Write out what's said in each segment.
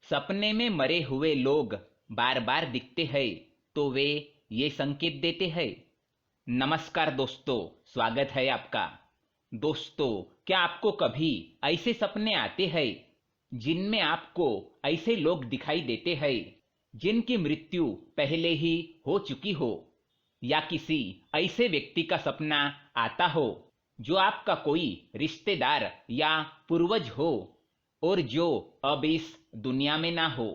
सपने में मरे हुए लोग बार बार दिखते हैं तो वे ये संकेत देते हैं। नमस्कार दोस्तों, स्वागत है आपका। दोस्तों, क्या आपको कभी ऐसे सपने आते हैं जिनमें आपको ऐसे लोग दिखाई देते हैं जिनकी मृत्यु पहले ही हो चुकी हो, या किसी ऐसे व्यक्ति का सपना आता हो जो आपका कोई रिश्तेदार या पूर्वज हो और जो अब इस दुनिया में ना हो।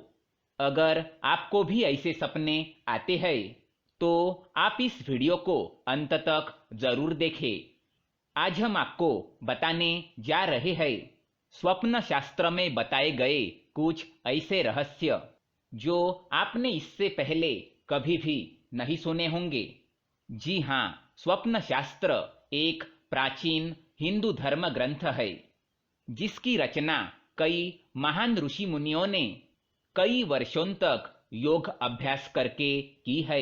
अगर आपको भी ऐसे सपने आते हैं तो आप इस वीडियो को अंत तक जरूर देखें। आज हम आपको बताने जा रहे हैं स्वप्न शास्त्र में बताए गए कुछ ऐसे रहस्य जो आपने इससे पहले कभी भी नहीं सुने होंगे। जी हाँ, स्वप्न शास्त्र एक प्राचीन हिंदू धर्म ग्रंथ है जिसकी रचना कई महान ऋषि मुनियों ने कई वर्षों तक योग अभ्यास करके की है।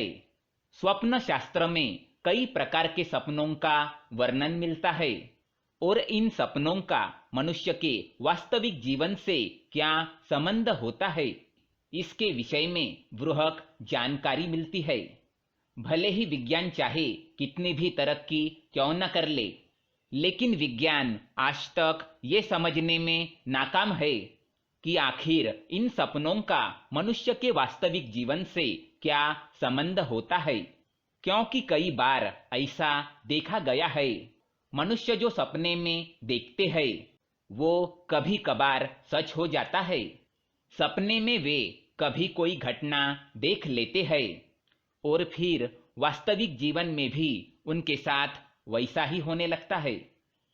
स्वप्न शास्त्र में कई प्रकार के सपनों का वर्णन मिलता है और इन सपनों का मनुष्य के वास्तविक जीवन से क्या संबंध होता है, इसके विषय में बृहत जानकारी मिलती है। भले ही विज्ञान चाहे कितनी भी तरक्की क्यों न कर ले, लेकिन विज्ञान आज तक ये समझने में नाकाम है कि आखिर इन सपनों का मनुष्य के वास्तविक जीवन से क्या संबंध होता है। क्योंकि कई बार ऐसा देखा गया है, मनुष्य जो सपने में देखते हैं वो कभी कभार सच हो जाता है। सपने में वे कभी कोई घटना देख लेते हैं और फिर वास्तविक जीवन में भी उनके साथ वैसा ही होने लगता है।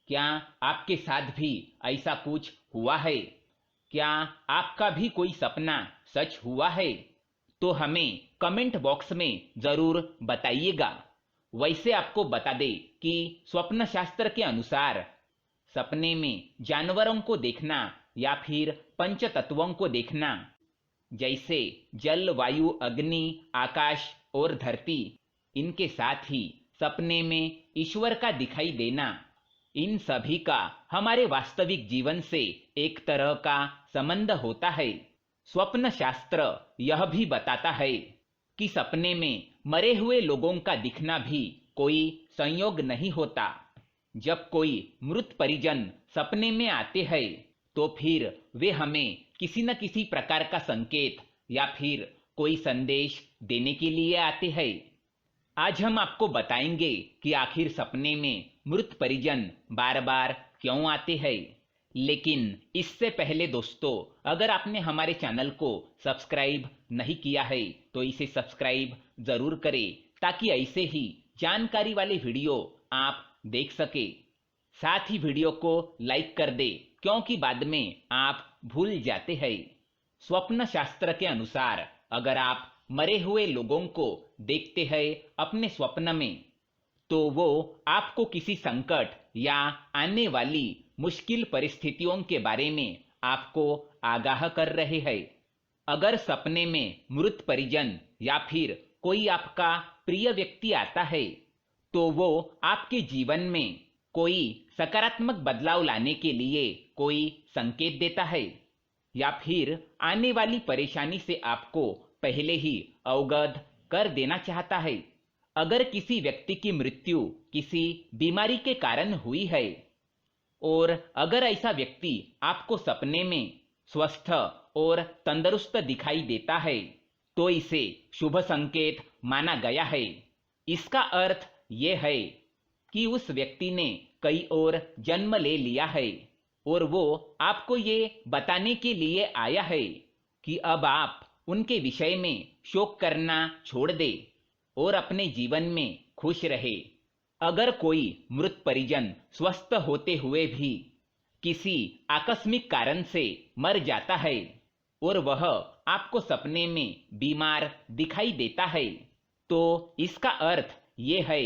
क्या आपके साथ भी ऐसा कुछ हुआ है? क्या आपका भी कोई सपना सच हुआ है? तो हमें कमेंट बॉक्स में जरूर बताइएगा। वैसे आपको बता दे कि स्वप्न शास्त्र के अनुसार सपने में जानवरों को देखना या फिर पंच तत्वों को देखना, जैसे जल, वायु, अग्नि, आकाश और धरती, इनके साथ ही सपने में ईश्वर का दिखाई देना, इन सभी का हमारे वास्तविक जीवन से एक तरह का संबंध होता है। स्वप्न शास्त्र यह भी बताता है कि सपने में मरे हुए लोगों का दिखना भी कोई संयोग नहीं होता। जब कोई मृत परिजन सपने में आते हैं तो फिर वे हमें किसी न किसी प्रकार का संकेत या फिर कोई संदेश देने के लिए आते हैं। आज हम आपको बताएंगे कि आखिर सपने में मृत परिजन बार बार क्यों आते हैं। लेकिन इससे पहले दोस्तों, अगर आपने हमारे चैनल को सब्सक्राइब नहीं किया है तो इसे सब्सक्राइब जरूर करें ताकि ऐसे ही जानकारी वाले वीडियो आप देख सके। साथ ही वीडियो को लाइक कर दे क्योंकि बाद में आप भूल जाते हैं। स्वप्न शास्त्र के अनुसार अगर आप मरे हुए लोगों को देखते हैं अपने स्वप्न में तो वो आपको किसी संकट या आने वाली मुश्किल परिस्थितियों के बारे में आपको आगाह कर रहे हैं। अगर सपने में मृत परिजन या फिर कोई आपका प्रिय व्यक्ति आता है तो वो आपके जीवन में कोई सकारात्मक बदलाव लाने के लिए कोई संकेत देता है या फिर आने वाली परेशानी से आपको पहले ही अवगत कर देना चाहता है। अगर किसी व्यक्ति की मृत्यु किसी बीमारी के कारण हुई है और अगर ऐसा व्यक्ति आपको सपने में स्वस्थ और तंदुरुस्त दिखाई देता है तो इसे शुभ संकेत माना गया है। इसका अर्थ ये है कि उस व्यक्ति ने कई और जन्म ले लिया है और वो आपको ये बताने के लिए आया है कि अब आप उनके विषय में शोक करना छोड़ दे और अपने जीवन में खुश रहे। अगर कोई मृत परिजन स्वस्थ होते हुए भी किसी आकस्मिक कारण से मर जाता है और वह आपको सपने में बीमार दिखाई देता है तो इसका अर्थ ये है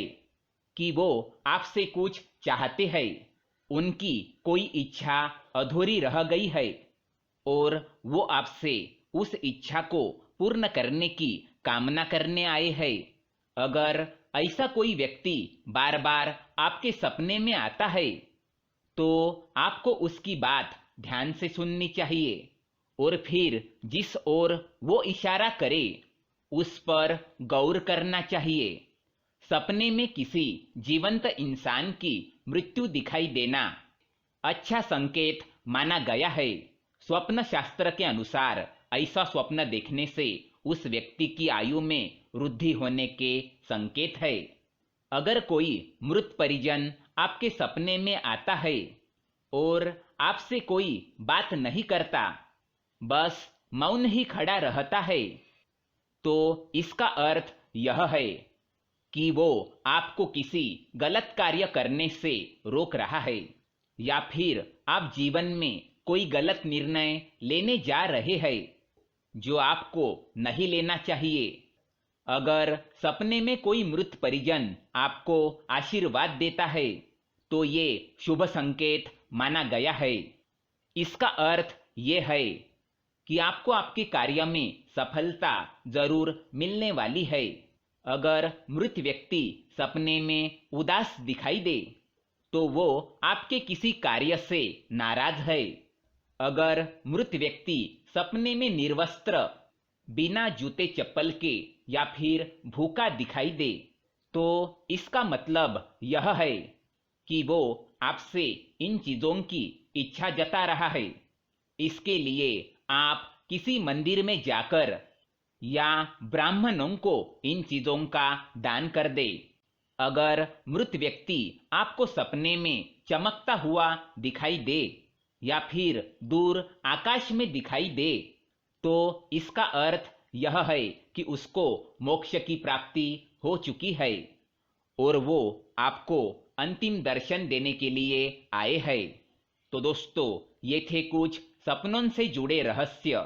कि वो आपसे कुछ चाहते हैं, उनकी कोई इच्छा अधूरी रह गई है और वो आपसे उस इच्छा को पूर्ण करने की कामना करने आए हैं। अगर ऐसा कोई व्यक्ति बार बार आपके सपने में आता है तो आपको उसकी बात ध्यान से सुननी चाहिए और फिर जिस ओर वो इशारा करे उस पर गौर करना चाहिए। सपने में किसी जीवंत इंसान की मृत्यु दिखाई देना अच्छा संकेत माना गया है। स्वप्न शास्त्र के अनुसार ऐसा स्वप्न देखने से उस व्यक्ति की आयु में वृद्धि होने के संकेत है। अगर कोई मृत परिजन आपके सपने में आता है और आपसे कोई बात नहीं करता, बस मौन ही खड़ा रहता है, तो इसका अर्थ यह है कि वो आपको किसी गलत कार्य करने से रोक रहा है या फिर आप जीवन में कोई गलत निर्णय लेने जा रहे हैं जो आपको नहीं लेना चाहिए। अगर सपने में कोई मृत परिजन आपको आशीर्वाद देता है तो ये शुभ संकेत माना गया है। इसका अर्थ ये है कि आपको आपके कार्य में सफलता जरूर मिलने वाली है। अगर मृत व्यक्ति सपने में उदास दिखाई दे तो वो आपके किसी कार्य से नाराज है। अगर मृत व्यक्ति सपने में निर्वस्त्र, बिना जूते चप्पल के या फिर भूखा दिखाई दे तो इसका मतलब यह है कि वो आपसे इन चीजों की इच्छा जता रहा है। इसके लिए आप किसी मंदिर में जाकर या ब्राह्मणों को इन चीजों का दान कर दे। अगर मृत व्यक्ति आपको सपने में चमकता हुआ दिखाई दे या फिर दूर आकाश में दिखाई दे तो इसका अर्थ यह है कि उसको मोक्ष की प्राप्ति हो चुकी है और वो आपको अंतिम दर्शन देने के लिए आए हैं। तो दोस्तों, ये थे कुछ सपनों से जुड़े रहस्य।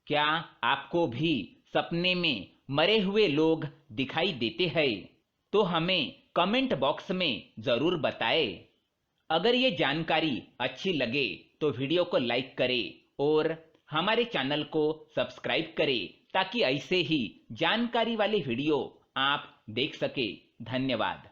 क्या आपको भी सपने में मरे हुए लोग दिखाई देते हैं? तो हमें कमेंट बॉक्स में जरूर बताएं। अगर ये जानकारी अच्छी लगे तो वीडियो को लाइक करें और हमारे चैनल को सब्सक्राइब करें ताकि ऐसे ही जानकारी वाले वीडियो आप देख सके। धन्यवाद।